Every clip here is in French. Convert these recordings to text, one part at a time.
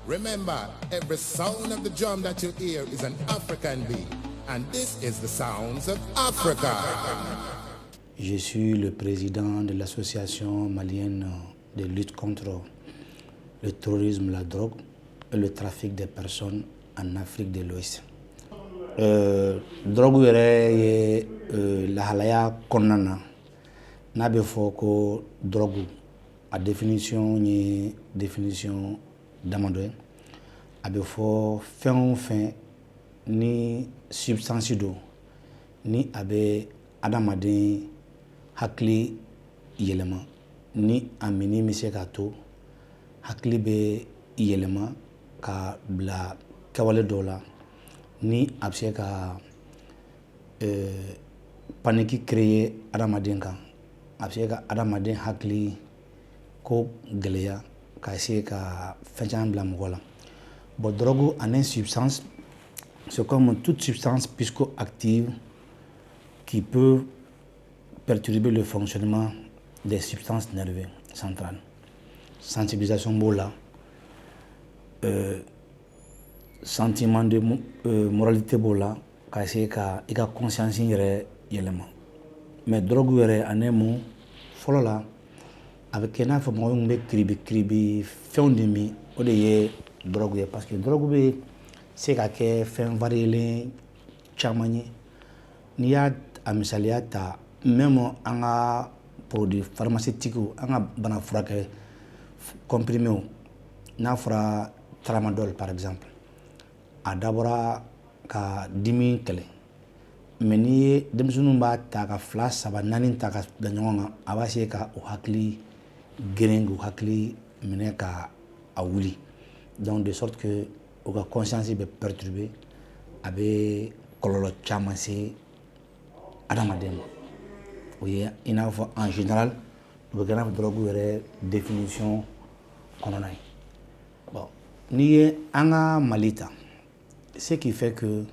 Remember, every sound of the drum that you hear is an African beat. And this is the sounds of Africa. Je suis le président de l'association malienne de lutte contre le terrorisme, la drogue et le trafic des personnes en Afrique de l'Ouest. Drogue est la halaya konnana n'a be fɔ ko drogue a définition ni définition damadɔ ye a be fɔ fɛn o fɛn ni substance do ni a be adamaden hakili yɛlɛma ni a mini bɛ se k'a to hakili bɛ yɛlɛma ka bila kɛwale dɔw la ni a bɛ se ka paniki créer adamaden kan a bɛ se ka adamaden hakili ko gɛlɛya ka se ka fɛn caman bila mɔgɔ la. Bon, drogue en une substance, c'est comme toute substance psychoactive qui peut perturber le fonctionnement des substances nerveuses centrales. Sensibilisation bola, sentiment de moralité bola, ka se ka i ka conscience yɛrɛ yɛlɛma. Mais drogue yɛrɛ en un mot fɔlɔ la a bɛ kɛ n'a fɔ mɔgɔ min bɛ kiribi fɛnw de min o de ye drogue ye, parce que drogue bɛ se ka kɛ fɛn variélen caman ye. N'i y'a a misaliya ta même an ka produit pharmaceutique an ka bana furakɛ comprimé n'a fɔra tramadol par exemple a dabɔra ka dimi kɛlɛ, mais n'i ye denmisɛnninw b'a ta ka 2, 3, 4 ta ka bila ɲɔgɔn kan a b'a se ka o hakili geren k'u hakili minɛ ka a wuli, donc de sorte que o ka conscience bɛ perturber a bɛ kɔlɔlɔ caman se adamaden ma. O ye i n'a fɔ en général o bɛ kɛ n'a fɔ drogue yɛrɛ définition kɔnɔna ye. Bon, n'i ye an ka Mali ta, ce qui fait que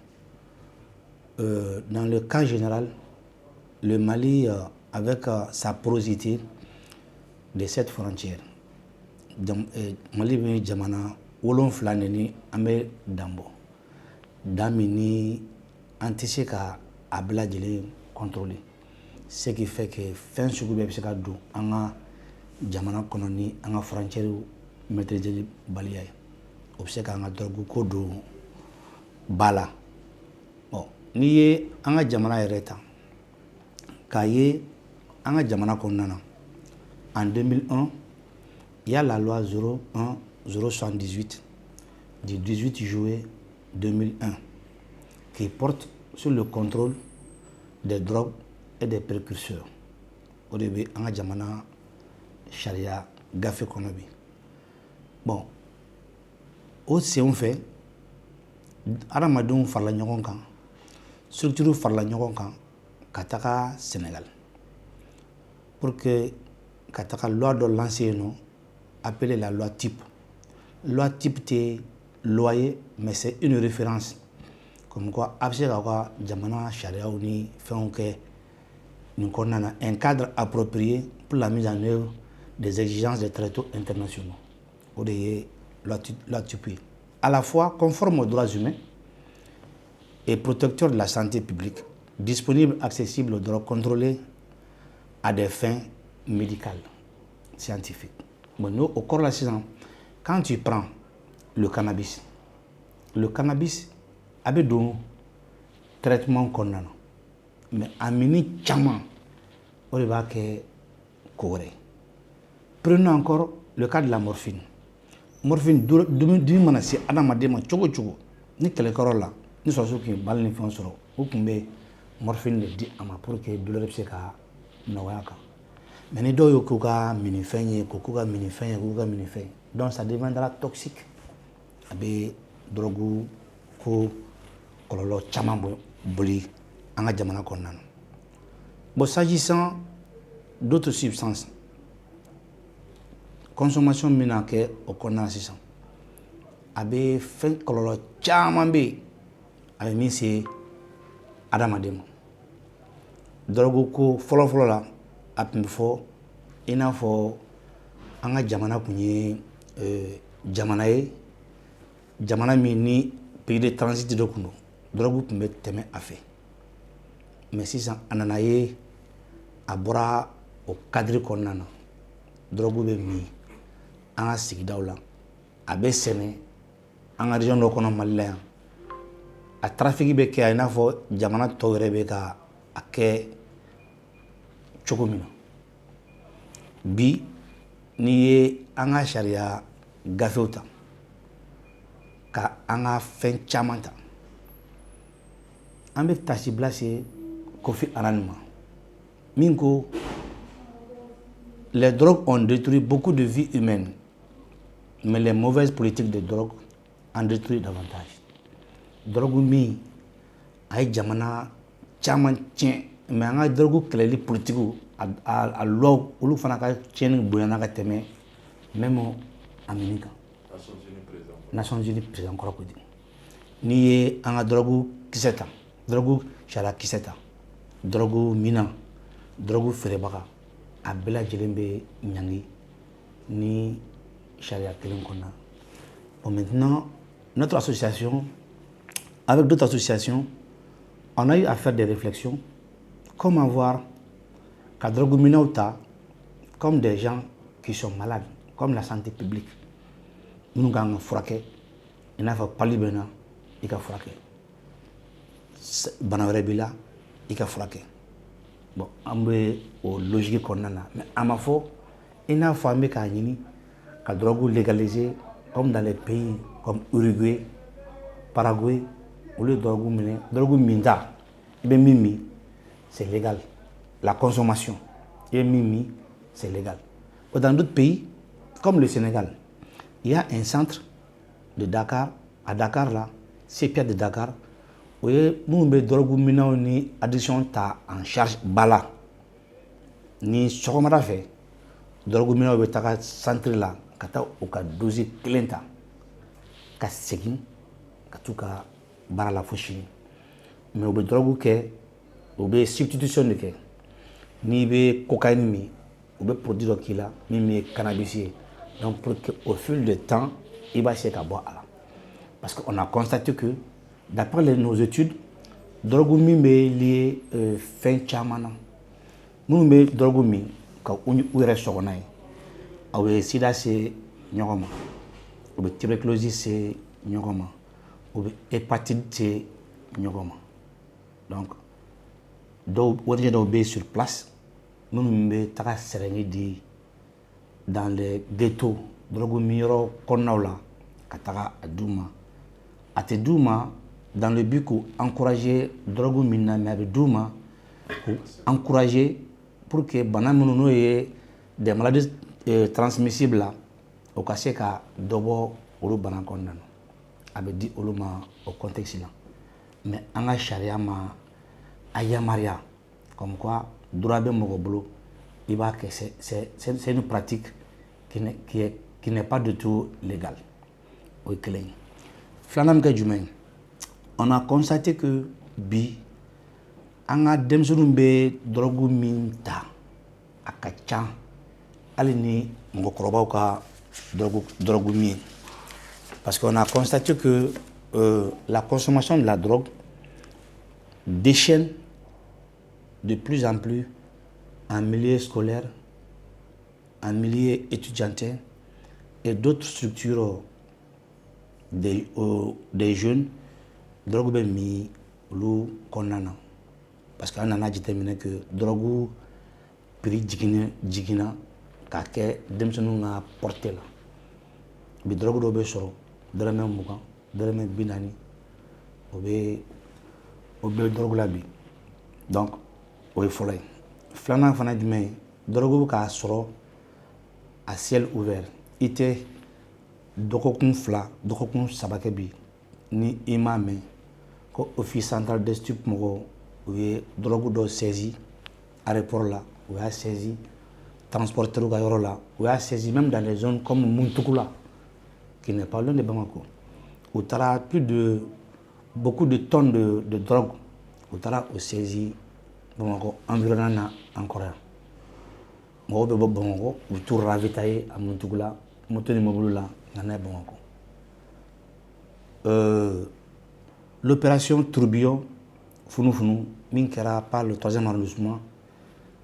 dans le cas général, le Mali avec sa porosité de cette frontière, Mali bɛ jamana 7 de ni an bɛ dan bɔ, dan min ni an tɛ se ka a bɛɛ lajɛlen contrôler, ce qui fait que fɛn sugu bɛɛ bɛ se ka don an ka jamana kɔnɔ ni an ka frontière maîtriser baliya ye. O bɛ se k'an ka drogue ko don ba la. Bon, n'i ye an ka jamana yɛrɛ ta k'a ye an ka jamana kɔnɔna na en 2001 il y a la loi 01/078 du 18 juillet 2001 qui porte sur le contrôle des drogues et des précurseurs. O de bɛ an ka jamana sariya gafe kɔnɔ bi. Bon, o senw fɛ adamadenw farala ɲɔgɔn kan, structure farala ɲɔgɔn kan ka taga Sénégal pour que ka taga loi dɔ lancer yen nɔ appelée la loi type. Loi type tɛ loi ye, mais c'est une référence comme quoi a bɛ se k'aw ka jamana sariyaw ni fɛnw kɛ nin kɔnɔna na, un cadre approprié pour la mise en œuvre des exigences des traités internationaux. O de ye loi type ye. À la fois conforme aux droits humains et protecteur de la santé publique, disponible, accessible aux drogues contrôlées à des fins médicales, scientifiques. Bon, nous, au corps de la saison, quand tu prends le cannabis a bɛ don traitement kɔnɔna na, mais a mini caman o de b'a kɛ ko wɛrɛ ye. Prenons encore le cas de la morphine. Morphine dimi mana se adamaden ma cogo cogo ni kɛlɛkɛyɔrɔ la ni sɔrɔsiw tun ye bali ni fɛnw sɔrɔ u tun bɛ morphine de di a ma pour que douleur bɛ se ka nɔgɔya kan, mais ni dɔw ye k'u ka minifɛn ye k'u ka minifɛn ye k'u ka minifɛn ye, donc ça deviendra toxique, a bɛ drogue ko kɔlɔlɔ caman boli an ka jamana kɔnɔna na. Bon, s'agissant d'autres substances, consommation min na kɛ o kɔnɔna na sisan a bɛ fɛn kɔlɔlɔ caman bɛ yen a bɛ min se adamaden ma. Drogue ko fɔlɔfɔlɔ la a tun bɛ fɔ i n'a fɔ an ka jamana tun ye jamana ye jamana min ni pays de transit dɔ kun don drogue tun bɛ tɛmɛ a fɛ mais sisan a nana ye a bɔra o cadre kɔnɔna na drogue bɛ min an ka sigidaw la a bɛ sɛnɛ an ka région dɔ kɔnɔ Mali la yan a trafic bɛ kɛ i n'a fɔ jamana tɔw yɛrɛ bɛ ka a kɛ cogo min na bi n'i ye an ka sariya gafew ta ka an ka fɛn caman ta an bɛ tasibila se Kofi Annan ma min ko les drogues ont détruit beaucoup de vies humaines mais les mauvaises politiques de drogue en détruisent davantage drogue min a ye jamana caman tiɲɛ mais an ka drogue kɛlɛli politiques a loi olu fana ka tiɲɛni bonyana ka tɛmɛ même Amini kan Nations Unies président kɔrɔ ko di n'i ye an ka drogue kisɛ ta drogue sariya kisɛ ta drogue mina drogue feerebaga a bɛɛ lajɛlen bɛ ɲangi ni sariya kelen kɔnɔna bon maintenant notre association avec d'autres associations on a eu à faire des réflexions comment voir ka drogue minaw ta comme des gens qui sont malades comme la santé publique minnu kan ka furakɛ i n'a fɔ pali bɛ na i ka furakɛ bana wɛrɛ b'i la i ka furakɛ bon an bɛ o logique kɔnɔna na mais a ma fɔ i n'a fɔ an bɛ k'a ɲini ka drogue légaliser comme dans les pays comme Uruguay Paraguay olu ye drogue minɛ drogue min ta i bɛ min min c'est légal la consommation i bɛ min min c'est légal dans d'autres pays comme le Sénégal il y a un centre de Dakar à Dakar là CPA de Dakar o ye minnu bɛ drogue minɛnw ni addiction ta en charge ba la ni sɔgɔmada fɛ drogue minɛnw bɛ taga centre la ka taa u ka doser kelen ta ka segin ka t'u ka baara la fo sini mais u bɛ drogue kɛ u bɛ substitution de kɛ n'i bɛ cocaïne min u bɛ produit dɔ k'i la min ye cannabis ye donc pour que au fil du temps i b'a essayer ka bɔ a la parce que on a constaté que d'après nos études drogue min bɛ lié fɛn caman na minnu bɛ drogue min ka u yɛrɛ sɔgɔ n'a ye a bɛ sida se ɲɔgɔn ma u bɛ tuberculose se ɲɔgɔn ma u bɛ hépatite se ɲɔgɔn ma donc dɔw ONG dɔw bɛ sur place minnu bɛ taga sɛrɛngi di dans les ghettos drogue min yɔrɔ kɔnɔnaw la ka taga a d'u ma a tɛ d'u ma dans le but k'u encourager drogue min na mais a bɛ d'u ma k'u encourager pour que bana minnu n'o ye des maladies transmissibles la o ka se ka dɔ bɔ olu bana kɔnɔna na a bɛ di olu ma o contexte la mais an ka sariya ma a yamaruya comme quoi droit bɛ mɔgɔ bolo i b'a kɛ c'est une pratique qui n'est pas du tout légale o ye kelen ye filanan min kɛ jumɛn ye on a constaté que bi an ka denmisɛnninw bɛ drogue min ta a ka ca hali ni mɔgɔkɔrɔbaw ka drogue min ye parce qu'on a constaté que la consommation de la drogue déchaîne de plus en plus en milieu scolaire, en milieu étudiantin et d'autres structures des jeunes drogue bɛ min olu kɔnɔna na parce que an nana jateminɛ que drogue prix jiginna k'a kɛ denmisɛnninw ka portée la bi drogue dɔw bɛ sɔrɔ dɔrɔmɛ 20 dɔrɔmɛ 40 o bɛ drogue la bi donc o ye fɔlɔ ye filanan fana jumɛn ye drogue bɛ k'a sɔrɔ à ciel ouvert i tɛ dɔgɔkun 2 dɔgɔkun 3 kɛ bi ni i m'a mɛn ko office central des stupes mɔgɔw u ye drogue dɔ saisi aéroport la u y'a saisi transporteur ka yɔrɔ la u y'a saisi même dans les zones comme Muntukula qui n'est pas loin de Bamako u taara plus de beaucoup de tonnes de drogue u taara o saisi Bamako environnant na encore yan mɔgɔw bɛ bɔ Bamako u bɛ t'u ravitailler à Muntukula moto ni mobile la ka n'a ye Bamako l'opération Tourbillon, Funu Funu, min kɛra par le 3e arrondissement,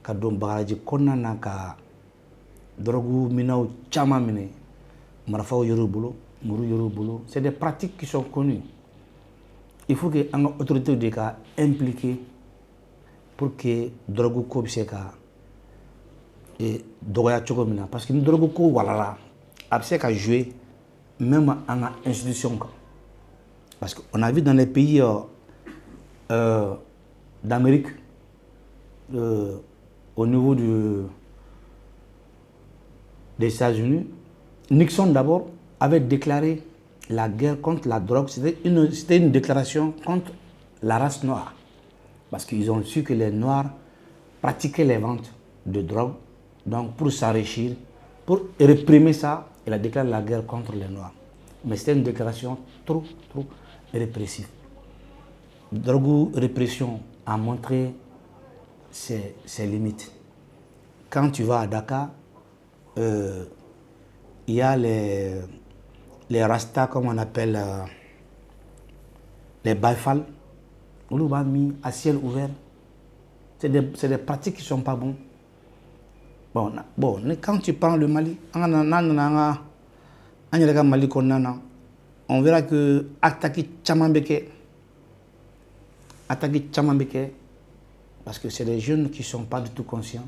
ka don Bagadaji kɔnɔna na ka drogue minaw caman minɛ, marifaw yor'u bolo, muru yor'u bolo. C'est des pratiques qui sont connues. Il faut que an ka autorités de ka impliquer pour que drogue ko bɛ se ka dɔgɔya cogo min na, parce que ni drogue ko walala a bɛ se ka jouer même en institution kan. Parce qu'on a vu dans les pays d'Amérique, au niveau des États-Unis, Nixon d'abord avait déclaré la guerre contre la drogue. C'était une déclaration contre la race noire. Parce qu'ils ont su que les Noirs pratiquaient les ventes de drogue. Donc pour s'enrichir, pour réprimer ça, il a déclaré la guerre contre les Noirs. Mais c'était une déclaration trop répressive. Drogue répression a montré ses limites. Quand tu vas à Dakar, il y a les Rastas, comme on appelle les Baïfal, on nous a mis à ciel ouvert. C'est des pratiques qui ne sont pas bonnes. Bon, quand tu prends le Mali, on verra que attaquer Tchamambeke, parce que c'est des jeunes qui ne sont pas du tout conscients.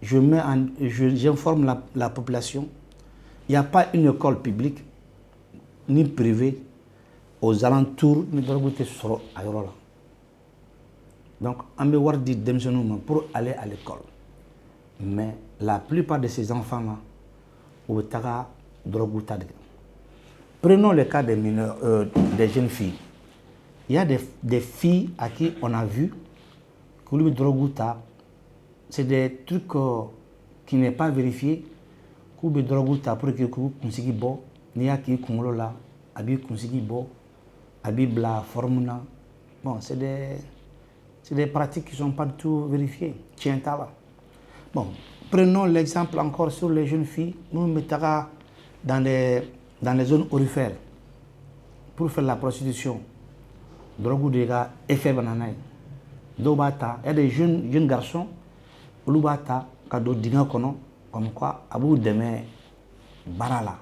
J'informe la population, il n'y a pas une école publique, ni privée, aux alentours de Ayola. Donc, on peut voir des démissionnements pour aller à l'école. Mais la plupart de ces enfants-là, prenons le cas des mineurs, des jeunes filles. Il y a des filles à qui on a vu que le droguta, c'est des trucs qui n'est pas vérifié. Que le droguta pour que vous consigiez bon, ni à qui là, abi consigiez bon, abi bla formuna. Bon, c'est des pratiques qui ne sont pas du tout vérifiées. Tiens, là. Bon, prenons l'exemple encore sur les jeunes filles. Nous mettons dans les zones aurifères pour faire la prostitution. Drogue de gars, effet banana. Il y a des jeunes garçons, Lubata, Kado Dinga Kono, comme quoi, Abou Deme Barala.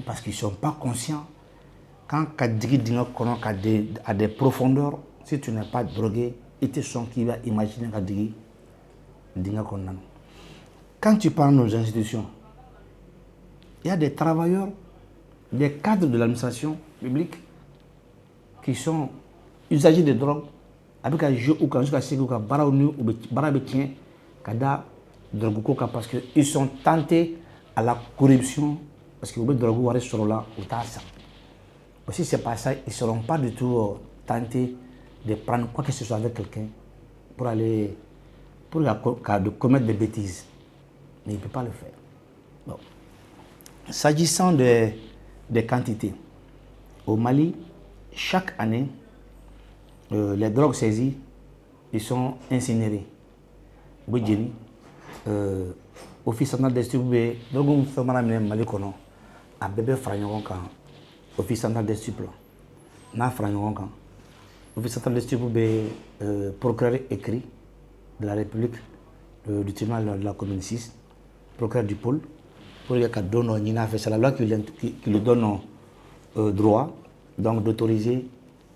Parce qu'ils ne sont pas conscients. Quand Kadigi Dinga Kono a des profondeurs, si tu n'es pas drogué, ils te sont qui va imaginer Kadigi Dinga Kono. Quand tu parles de nos institutions, il y a des travailleurs, des cadres de l'administration publique qui sont usagers de drogue, avec un jeu ou quand je sais que parce qu'ils sont tentés à la corruption, parce que vous drogue sur là ou ça. Aussi c'est pas ça, ils ne seront pas du tout tentés de prendre quoi que ce soit avec quelqu'un pour aller de commettre des bêtises. Mais ils ne peuvent pas le faire. Bon. S'agissant des quantités, au Mali, chaque année, les drogues saisies, ils sont incinérés. Boudjeni, Office central des stupes, drogue féminin Mali kono, a bébé fragnon quand Office central des stupes, na fragnon quand Office central des stupes, procureur écrit de la République, du tribunal de la commune 6, procureur du pôle, pour que c'est la loi qui lui donne droit donc d'autoriser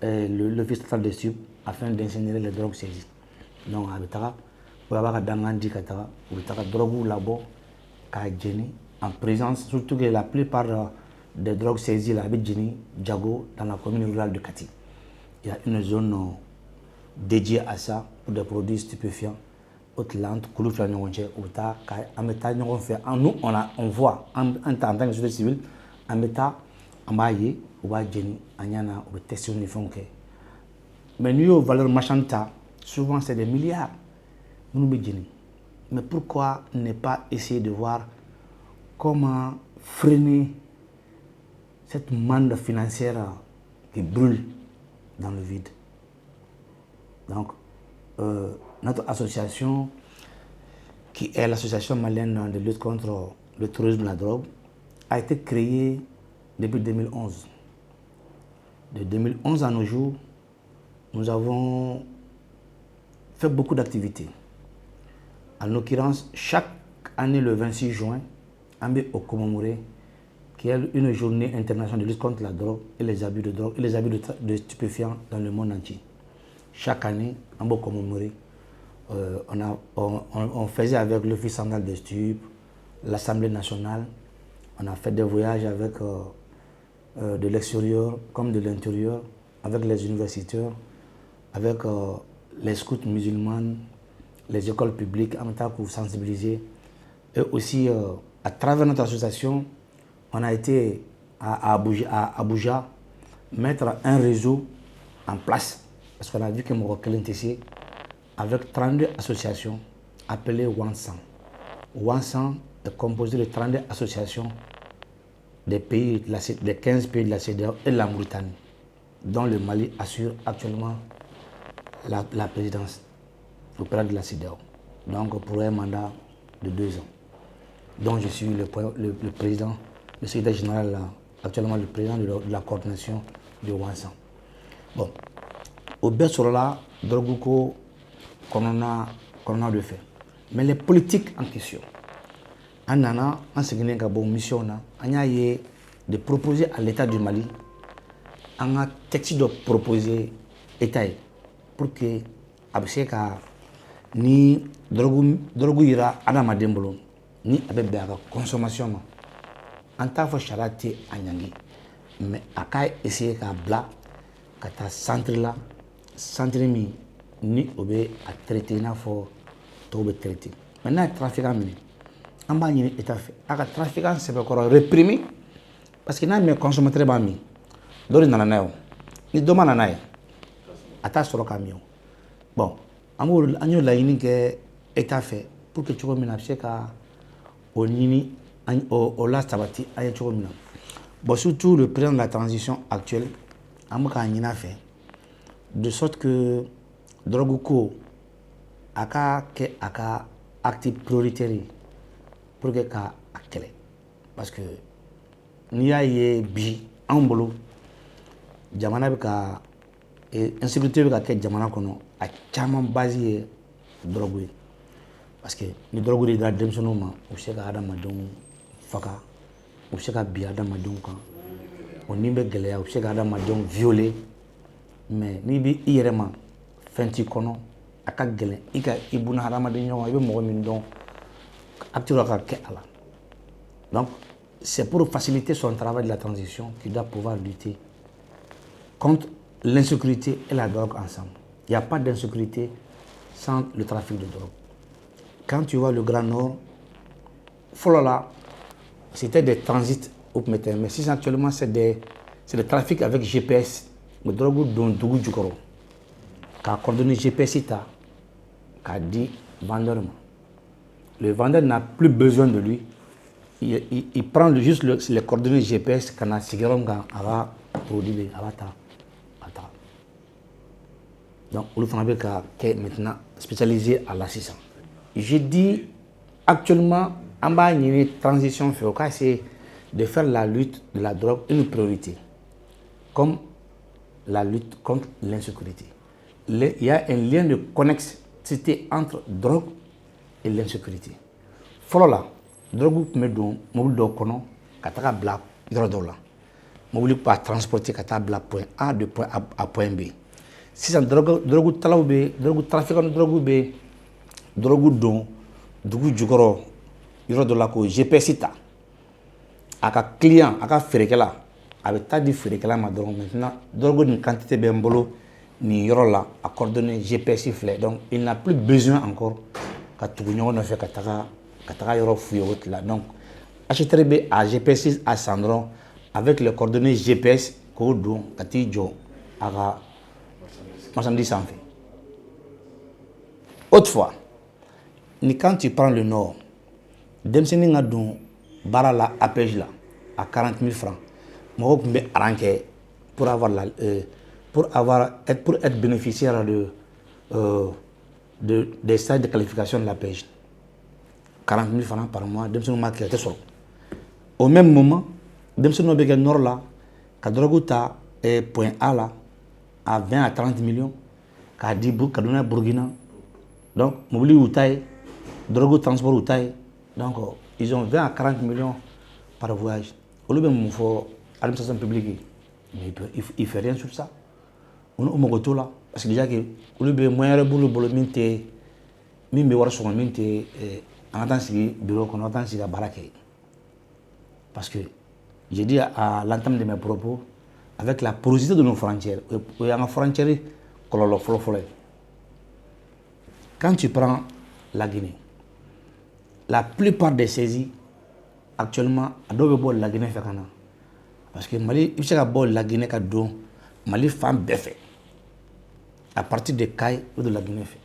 l'office central des stupes afin d'incinérer les drogues saisies. Donc, en présence, surtout que la plupart des drogues saisies là, Djago, dans la commune rurale de Kati. Il y a une zone dédiée à ça pour des produits stupéfiants. Nous, on voit en tant que société civile, en état, en baillé, ou à Jenny, Agnana, ou tester une fonds. Mais nous, aux valeurs marchandes, souvent c'est des milliards. Mais pourquoi ne pas essayer de voir comment freiner cette manne financière qui brûle dans le vide? Donc, notre association, qui est l'association malienne de lutte contre le terrorisme et la drogue, a été créée depuis 2011. De 2011 à nos jours, nous avons fait beaucoup d'activités. En l'occurrence, chaque année, le 26 juin, on est au commémoré, qui est une journée internationale de lutte contre la drogue et les abus de drogue et les abus de stupéfiants dans le monde entier. Chaque année, on va commémorer. On faisait avec l'Office central des stupes, l'Assemblée nationale. On a fait des voyages avec de l'extérieur comme de l'intérieur, avec les universitaires, avec les scouts musulmans, les écoles publiques, en même temps pour sensibiliser. Et aussi, à travers notre association, on a été à Abuja mettre un réseau en place. Parce qu'on a vu que Morocco NTC, avec 32 associations appelées Wansan. Wansan est composé de 32 associations des 15 pays de la CEDEAO et de la Mauritanie, dont le Mali assure actuellement la présidence auprès de la CEDEAO. Donc pour un mandat de 2 ans, dont je suis le président, le secrétaire général, actuellement le président de la coordination de Wansan. Bon, au bas sur là, Drogouko, qu'on a de fait. Mais les politiques en question, on a une mission, on a de proposer à l'État du Mali, on a texte de proposer l'État pour que Abseka ni drogue ira Adama Dembolo ni avec la consommation. En tant que charité à Nyangi, mais à quoi essayer qu'à bla, qu'à ta centre là, centre ni obé à traiter n'a faut tout traiter. Maintenant le trafiquant mini, en bas il est fait. À trafiquant c'est pas encore réprimé parce que n'a mes consommateurs bami, d'ori na nayo, ni doma na nayo, à sur le camion. Bon, amour agno la ini que est fait pour que tu vois mina cheka au nini au last sabati aye tu vois mina. Bon, surtout le président de la transition actuelle, Amouka Nina fait, de sorte que Drogouko aka acte prioritaire pour que ka acte. Parce que n'y a eu bi en bolo, jamana bika insécurité bika ke jamana kono a chaman basé drogue. Parce que ni drogue de demsonoma ou se ka adama don faka ou se ka bi adama don kan o ni be geleya ou se ka adama don violer mais ni bi irema fenti kono aka gele ika ibuna adama de nyon ibe mo min don acteur ka ke ala. Donc c'est pour faciliter son travail de la transition qu'il doit pouvoir lutter contre l'insécurité et la drogue ensemble. Il n'y a pas d'insécurité sans le trafic de drogue. Quand tu vois le Grand Nord, Folola, c'était des transits au Mété, mais si actuellement c'est le trafic avec GPS, le drogue dont Dougou Djoukoro, qui a coordonné GPS, qui a dit vendeur. Le vendeur n'a plus besoin de lui. Il prend juste les coordonnées GPS qu'on a sigéré à produire à l'ata. Donc, on est maintenant spécialisé à l'assistance. Je dis actuellement, en bas, il y a une transition, c'est de faire la lutte de la drogue une priorité, comme la lutte contre l'insécurité. Il y a un lien de connexité entre drogue et l'insécurité. Voilà, drogue me donne mobile de kono, kataka bla drogue mobile pas transporter kataka bla point A de point A à point B. Si c'est drogue talaube, drogue trafiquant drogue B, drogue don, drogue jukoro, yoro de la ko GPS ita. Aka client, aka ferekela, avec ta di ferekela ma drogue maintenant, drogue une quantité bien bolo ni yoro la a coordonné GPS flé. Donc il n'a plus besoin encore ka tugunyo no fait kataka yoro fuyo là. Donc acheter à GPS à Sandron avec les coordonnées GPS ko don kati jo aka marchandise en fait. Autrefois, quand tu prends le nord, Demseni a don barala APJ là à 40 000 francs. Moi, je me arrange pour être bénéficiaire des stades de qualification de l'APJ. 40 000 francs par mois, Demseni m'a créé ça. Au même moment, Demseni a nord là, Kadrogouta et point A là, à 20 à 30 millions, qu'a dit Kaduna Burkina. Donc, mobile ou taille, drogue transport ou taille. Donc, ils ont 20 à 40 millions par voyage. Au lieu de me faire l'administration publique, mais il ne fait rien sur ça. On est là. Parce que déjà, au lieu de moyen de boulot, min bɛ wari sɔrɔ min tɛ an ka taa sigi bureau kɔnɔ an ka taa sigi ka baara kɛ parce que j'ai dit à l'entame de mes propos avec la porosité de nos frontières o y'an ka frontière kɔlɔlɔ fɔlɔ-fɔlɔ ye quand tu prends la Guinée la plupart des saisies actuellement a dɔw bɛ bɔ la Guinée fɛ ka na parce que Mali i bɛ se ka bɔ la Guinée ka don Mali fan bɛɛ fɛ à partir de Kayes ou de la Guinée fɛ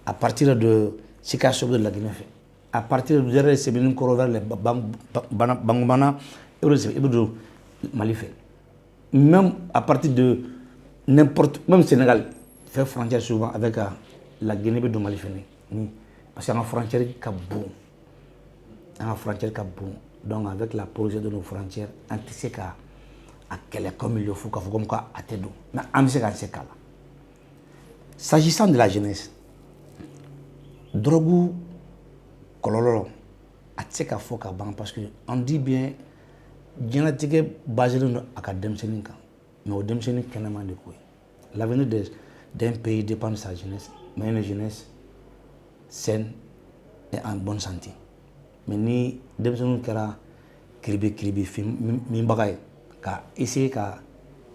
à partir de Sikasso de la Guinée, à partir de Sébéline Koro vers les Bangoumana et de Mali. Même à partir de n'importe, même Sénégal, fait frontière souvent avec la Guinée de Mali. Parce qu'il y a une frontière qui est bon. Il y a une frontière qui est bon. Donc avec la projet de nos frontières, on sait qu'à quel est comme il faut comme quoi à Tédou. Mais on sait qu'à ce cas-là. S'agissant de la jeunesse, drogue kololo a tɛ se ka fɔ ka ban parce que on dit bien diɲɛlatigɛ baselen don a ka denmisɛnnin kan mais o denmisɛnnin kɛnɛman de ko ye l'avenir d'un pays dépend de sa jeunesse mais une jeunesse saine et en bonne santé mais ni denmisɛnninw kɛra kiribe minbaga ye ka essayer ka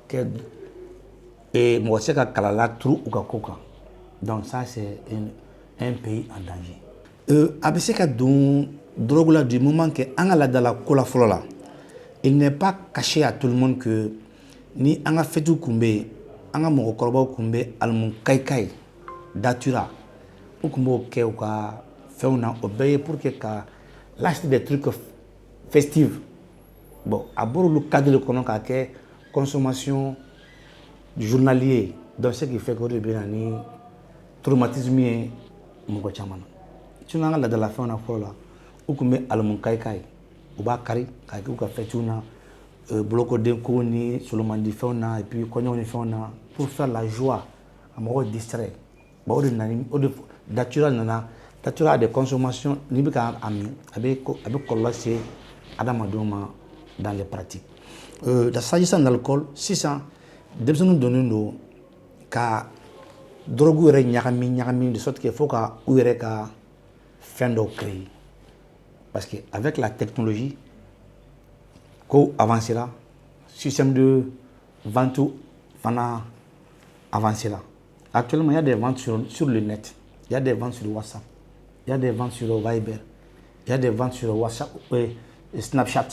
kɛ mɔgɔ tɛ se ka kalala turu u ka ko kan donc ça c'est un pays en danger. A bɛ se ka don drogue là du moment que an ka laadala ko la fɔlɔ la il n'est pas caché à tout le monde que ni an ka fêtes kun bɛ yen an ka mɔgɔkɔrɔbaw kun bɛ alimu kayi datura u kun b'o kɛ u ka fɛnw na o bɛɛ ye pour que ka l'acheter des trucs festifs bon a bɔra olu cadre de kɔnɔ k'a kɛ consommation journalier donc ce qui fait que o de bɛ na ni traumatisme ye mɔgɔ caman na sinon an ka laadala fɛnw na fɔlɔ la u kun bɛ alimu kayi u b'a kari k'a kɛ u ka fêtes na bolokodenko ni solomandi fɛnw na et puis kɔɲɔw ni fɛnw na pour faire la joie a mɔgɔw distraire bon o de nana o de datura nana datura a des consommations n'i bɛ k'a min a bɛ kɔlɔlɔ se adamadenw ma dans les pratiques s'agissant de l'alcool sisan denmisɛnninw donnen don ka drogue yɛrɛ ɲagami de sorte que fo ka u yɛrɛ ka fɛn dɔw créer parce que avec la technologie ko avancera système de vente fana avancera actuellement il y a des ventes sur le net il y a des ventes sur WhatsApp il y a des ventes sur Viber il y a des ventes sur WhatsApp Snapchat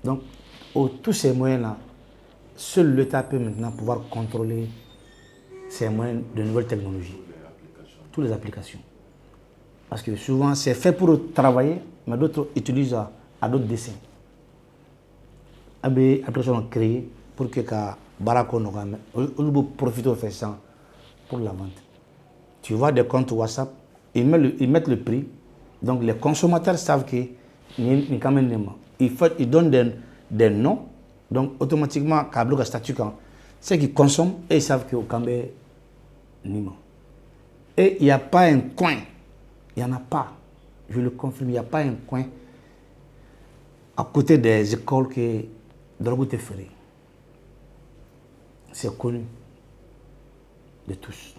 donc tous ces moyens là seul l'État peut maintenant pouvoir contrôler ces moyens de nouvelles technologies toutes les applications parce que souvent c'est fait pour travailler mais d'autres utilisent à d'autres desseins des applications créées pour que Barako nous profite de faire ça pour la vente. Tu vois des comptes WhatsApp, ils mettent le prix, donc les consommateurs savent que ils donnent des noms, donc automatiquement, quand statut ceux qui consomment, et ils savent que au Cambé Nima. Et il n'y a pas un coin, il n'y en a pas, je le confirme, il n'y a pas un coin à côté des écoles que drogue est ferré. C'est connu de tous.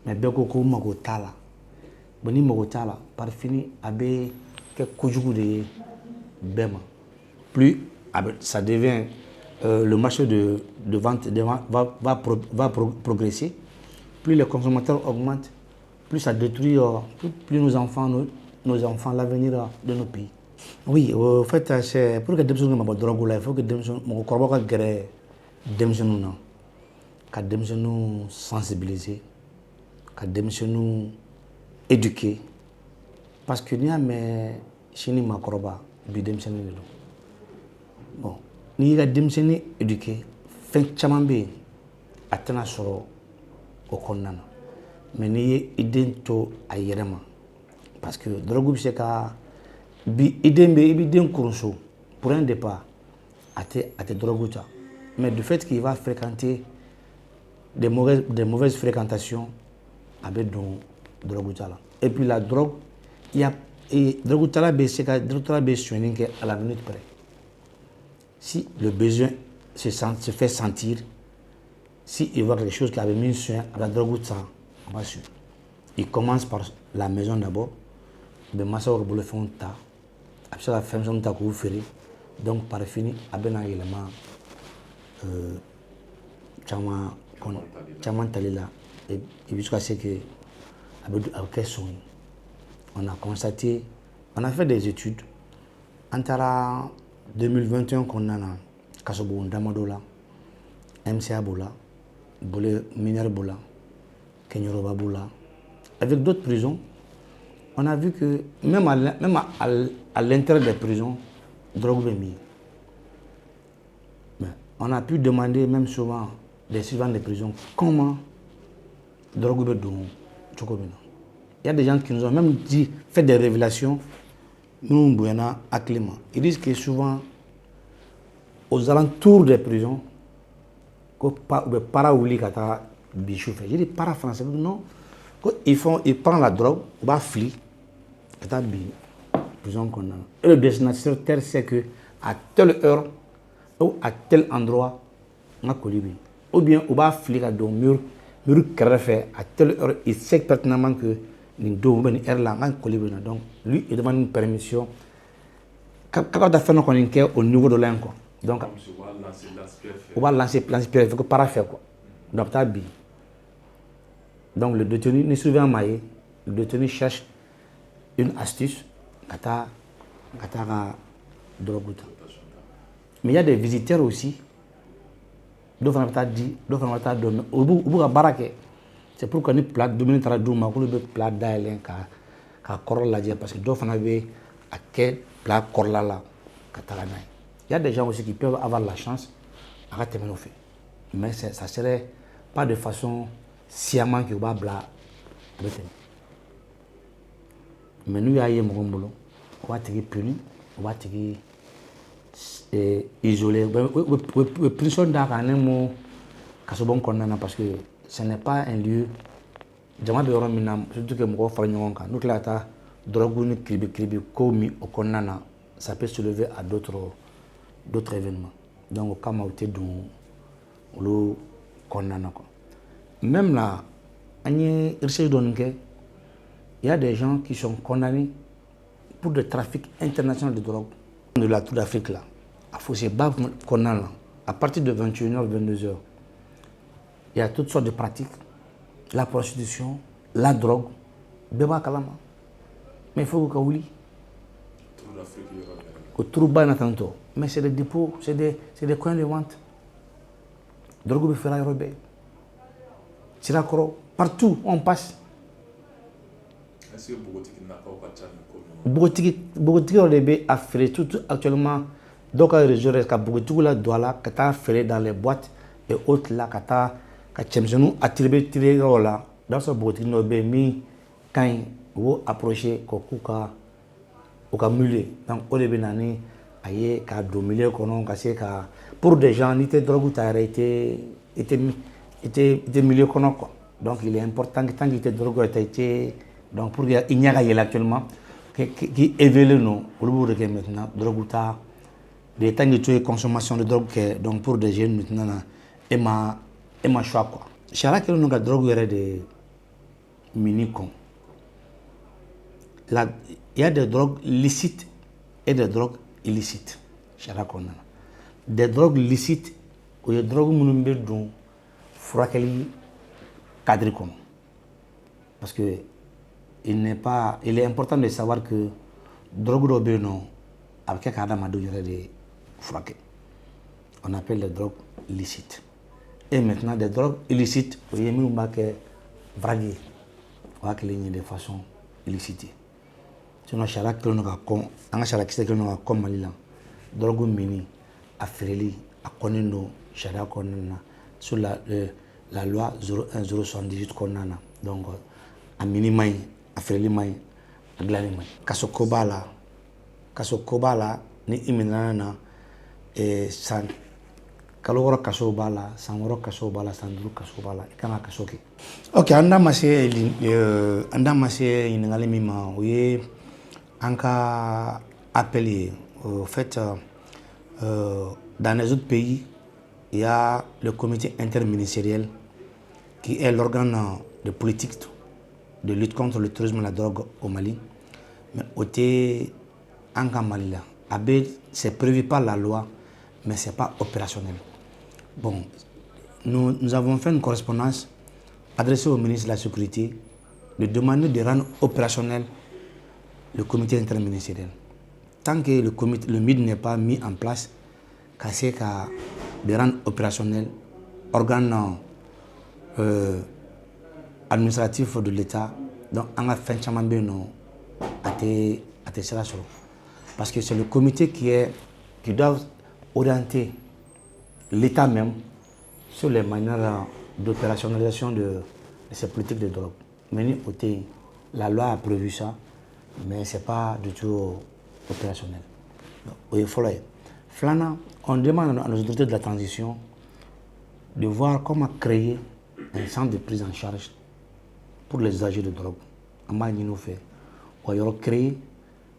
Mais Bekoko Magotala, Boni Magotala, par fini, Abbé, Kojugu de Bema. Plus ça devient le marché de vente va progresser, plus les consommateurs augmentent, plus ça détruit plus nos enfants, l'avenir de nos pays. Oui, en fait, c'est pour que les gens ne drogue il faut que les gens nous sensibiliser, que nous éduquer. Parce que nous avons chini makoroba bi demsenu lo. Bon, ni ga demsenu éduquer, fen chaman be atana soro o konnana. Mais ni idée to ayerema. Parce que drogue c'est ka bi idée be ibiden kurunso pour un départ ate drogue ta. Mais du fait qu'il va fréquenter des mauvaises fréquentations avec de drogue. Et puis la drogue, il y a drogue soigner à la minute près. Si le besoin se fait sentir, si il voit quelque chose qui avait mis soin à la drogue, on va suivre. Il commence par la maison d'abord, mais massa au boulot fait un tas, après la femme son tas qu'on fait, donc par fini, avec un élément chaman talila et jusqu'à ce que avec son on a constaté, on a fait des études entre 2021 qu'on a Kasobo Ndamadola, MCA Bola, Bolé Miner Bola, Kenyoroba Bola, avec d'autres prisons, on a vu que même à l'intérieur des prisons, drogue est mis. On a pu demander même souvent des surveillants des prisons comment drogue est dans Chokobina. Il y a des gens qui nous ont même dit, fait des révélations, nous, Bouena, à Clément. Ils disent que souvent, aux alentours des prisons, que para-ouli kata bichou fait. J'ai dit para-français, non. Ils prennent la drogue, on va flic, kata bi, prison qu'on a. Et le destinataire terre, c'est que à telle heure, ou à tel endroit, on a colibé. Ou bien, on va flic à dos mur fait à telle heure, il sait pertinemment que donc, lui, il demande une permission. Quand on a fait au niveau de l'un, donc, on va lancer l'aspirateur, il faut pas faire quoi. Donc, le détenu ne surveille pas, le détenu cherche une astuce, mais il y a des visiteurs aussi, c'est pour qu'on ait plat dominer tra douma qu'on ait plat d'ailleurs qu'à corla parce que d'autres avaient à quel plat corla là catalana. Il y a des gens aussi qui peuvent avoir la chance à terminer au fait, mais ça serait pas de façon sciemment que va bla. Mais nous y a mon boulot, on va te puni, on va te isoler. Le prison d'Aran est mon casobon condamné parce que ce n'est pas un lieu. Jama de yɔrɔ min na surtout que mɔgɔw fara ɲɔgɔn kan n'u tilala ka taa drogue ni kiribi ko min o kɔnɔna na ça peut se lever à d'autres événements donc o kama o tɛ don olu kɔnɔna na quoi. Même là an ye recherche dɔɔni kɛ il y a des gens qui sont condamnés pour le trafic international de drogue de la Tour d'Afrique là à Fossé-Ba kɔnɔna na à partir de 21h 22h il y a toutes sortes de pratiques, la prostitution, la drogue, beba kalama. Mais il faut que vous mais c'est des dépôts, c'est des coins de vente. Drogue befera yorobé. Tirakoro, partout où on passe. Est-ce que Bogotiki Yorobé a fait tout actuellement. Donc à région ka Bogotiki la douala, kata fait dans les boîtes et autres là kata. Ka cɛmisɛnninw attribué tiré yɔrɔ la n'a sɔrɔ npogotigi dɔ bɛ yen min ka ɲi u b'o approché k'u ka milieu donc o de bɛ na ni a ye k'a don milieu kɔnɔ ka se ka pour des gens n'i tɛ drogue ta yɛrɛ i tɛ milieu kɔnɔ quoi donc il est important que tant que i tɛ drogue ta i tɛ donc pour que i ɲɛ ka yɛlɛ actuellement k'i éveillé non olu b'o de kɛ maintenant drogue ta de tant que tu es consommation de drogue kɛ donc pour des jeunes maintenant et ma choix quoi. Chara que nous avons drogue de mini-con. Il y a des drogues licites et des drogues illicites. Chara qu'on a. Des drogues licites ou des drogues mounumbe dont frakeli cadre comme. Parce que il est important de savoir que drogue d'obé non avec quelqu'un d'amado il y a des fraqués. On appelle les drogues licites. Et maintenant, des drogues illicites, vous voyez, nous avons vragué. On va créer de façon illicite. Sinon, Chara qui est comme Malila, drogue mini, à Fréli, à Konendo, Chara Konena, sur la loi 01-078 Konana. Donc, à Mini-Maï, à Fréli-Maï, à Glani-Maï. Kaso Kobala, ni Iminana, et kalo wɔɔrɔ kaso b'a la san wɔɔrɔ kaso b'a la san 5 kaso b'a la I kan ka kaso kɛ. Ok, an da ma se ɲininkali min ma o ye an ka appel ye. Au fait, dans les autres pays, il y a le comité interministériel qui est l'organe de politique de lutte contre le terrorisme et la drogue au Mali. Mais au en Mali, c'est prévu par la loi, mais ce n'est pas opérationnel. Bon, nous avons fait une correspondance adressée au ministre de la Sécurité de demander de rendre opérationnel le comité interministériel. Tant que le MID n'est pas mis en place, c'est de rendre opérationnel organe administratif de l'État. Donc, on a fait un peu parce que c'est le comité qui doit orienter l'État même sur les manières d'opérationnalisation de ces politiques de drogue. Mais la loi a prévu ça, mais ce n'est pas du tout opérationnel. Il faut Flana, on demande à nos autorités de la transition de voir comment créer un centre de prise en charge pour les usagers de drogue. On va créer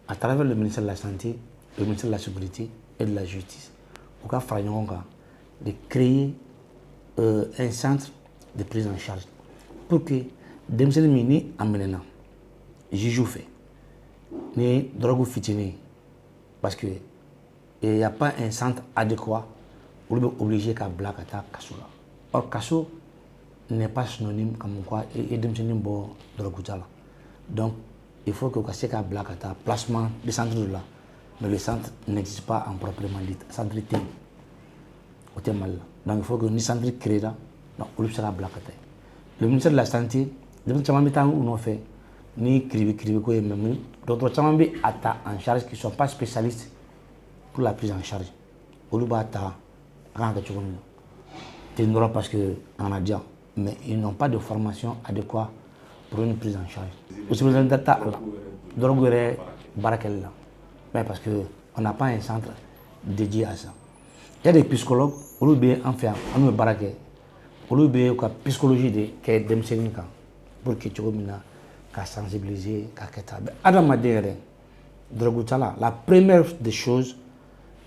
à travers le ministère de la Santé, le ministère de la Sécurité et de la Justice. On va faire de créer un centre de prise en charge pour que des personnes amenena juge fait ni drogue fitini parce que il n'y a pas un centre adéquat pour obliger qu'à black attack kaso là. Or kaso n'est pas synonyme comme quoi et des personnes bon drogue là. Donc il faut que kaso qu'à black attack placement des centres de là, mais le centre n'existe pas en proprement dit. Centre au mal. Donc il faut que nous centre créé là, donc on sera black attack. Le ministère de la Santé, depuis que nous avons fait, ni d'autres gens en charge qui ne sont pas spécialistes pour la prise en charge. Parce qu'on a dit, mais ils n'ont pas de formation adéquate pour une prise en charge. Mais parce qu'on n'a pas un centre dédié à ça. Il y a des psychologues, on nous baraquer. Pour la psychologie de Demsenin pour que tu aies sensibiliser, la première des choses,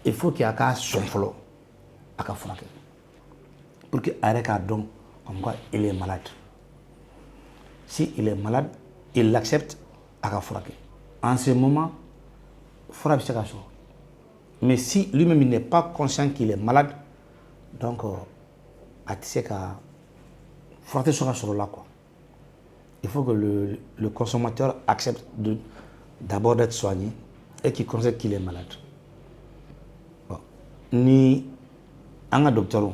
il faut qu'il y ait un son flot pour qu'il ait un don comme quoi il est malade. Si il est malade, il l'accepte à fraquer. En ce moment, il faut faire ça. Mais si lui-même n'est pas conscient qu'il est malade, donc il faut que le consommateur accepte d'abord d'être soigné et qu'il constate qu'il est malade. Bon. Ni un docteur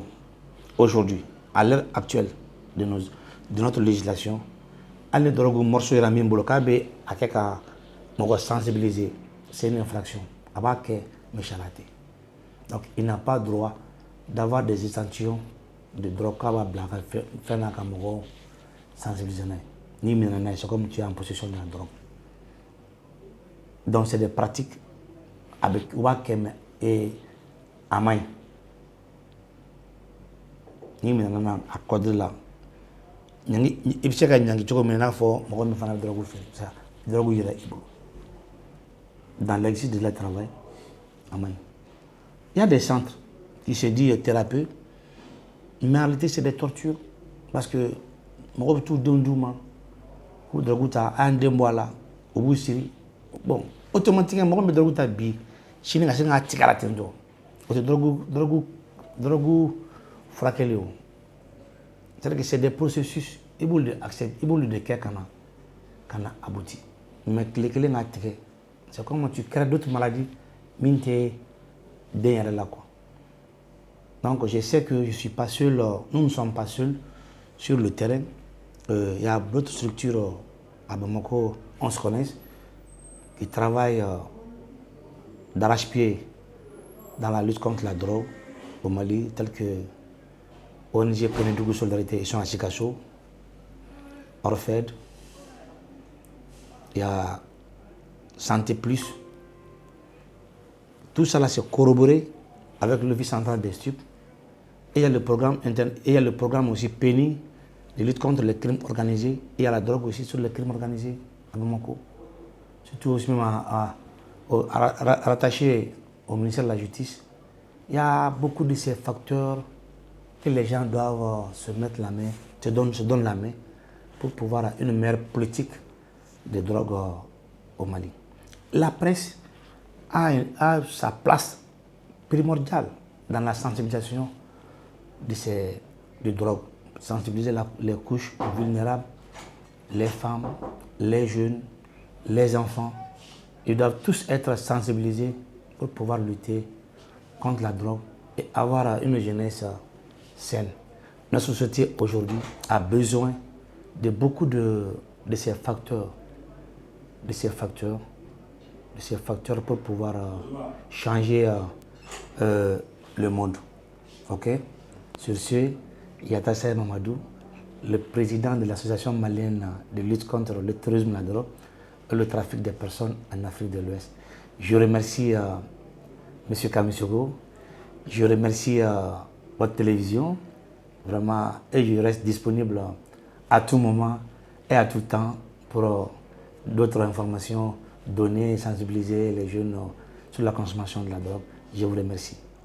aujourd'hui, à l'heure actuelle de notre législation, aller drogue morceau et la mine bloquée à quelqu'un sensibiliser, c'est une infraction. Donc il n'a pas droit d'avoir des échantillons de drogue faire un sensibiliser. Ni c'est comme tu es en possession de la drogue. Donc c'est des pratiques avec Wakem et Amay. Ni maintenant à code là. Il faut que dans l'exercice de la travail, Amay. Il y a des centres qui se disent thérapeutes, mais en réalité c'est des tortures parce que moi tout dondouma ou droguta un dembola au bout siri bon automatiquement moi me droguta bi chine nga singa tikara tendo o te drogu frakeleo c'est-à-dire que c'est des processus ils veulent accepter ils veulent de kana abouti mais clé nga tike c'est comme tu crées d'autres maladies minte derrière là quoi. Donc je sais que je suis pas seul, nous ne sommes pas seuls sur le terrain. Il y a d'autres structures à Bamako, on se connaît, qui travaillent d'arrache-pied dans la lutte contre la drogue au Mali, tels que ONG Pénédougou Solidarité, ils sont à Sikasso, Orfed, il y a Santé Plus. Tout ça là c'est corroboré avec le vice central des stupes il y a le programme interne, et il y a le programme aussi PENI de lutte contre les crimes organisés. Et il y a la drogue aussi sur les crimes organisés à Bamako. Surtout aussi même rattaché au ministère de la Justice. Il y a beaucoup de ces facteurs que les gens doivent se mettre la main, se donnent la main pour pouvoir avoir une meilleure politique de drogue au Mali. La presse a sa place primordiale dans la sensibilisation de drogue. Sensibiliser les couches vulnérables, les femmes, les jeunes, les enfants. Ils doivent tous être sensibilisés pour pouvoir lutter contre la drogue et avoir une jeunesse saine. Notre société aujourd'hui a besoin de beaucoup de ces facteurs, pour pouvoir changer le monde. Ok? Sur ce, Yatassaye Mamadou, le président de l'association malienne de lutte contre le terrorisme, la drogue et le trafic des personnes en Afrique de l'Ouest. Je remercie M. Kamisogo, je remercie votre télévision, vraiment, et je reste disponible à tout moment et à tout temps pour d'autres informations, donner et sensibiliser les jeunes sur la consommation de la drogue. Je vous remercie.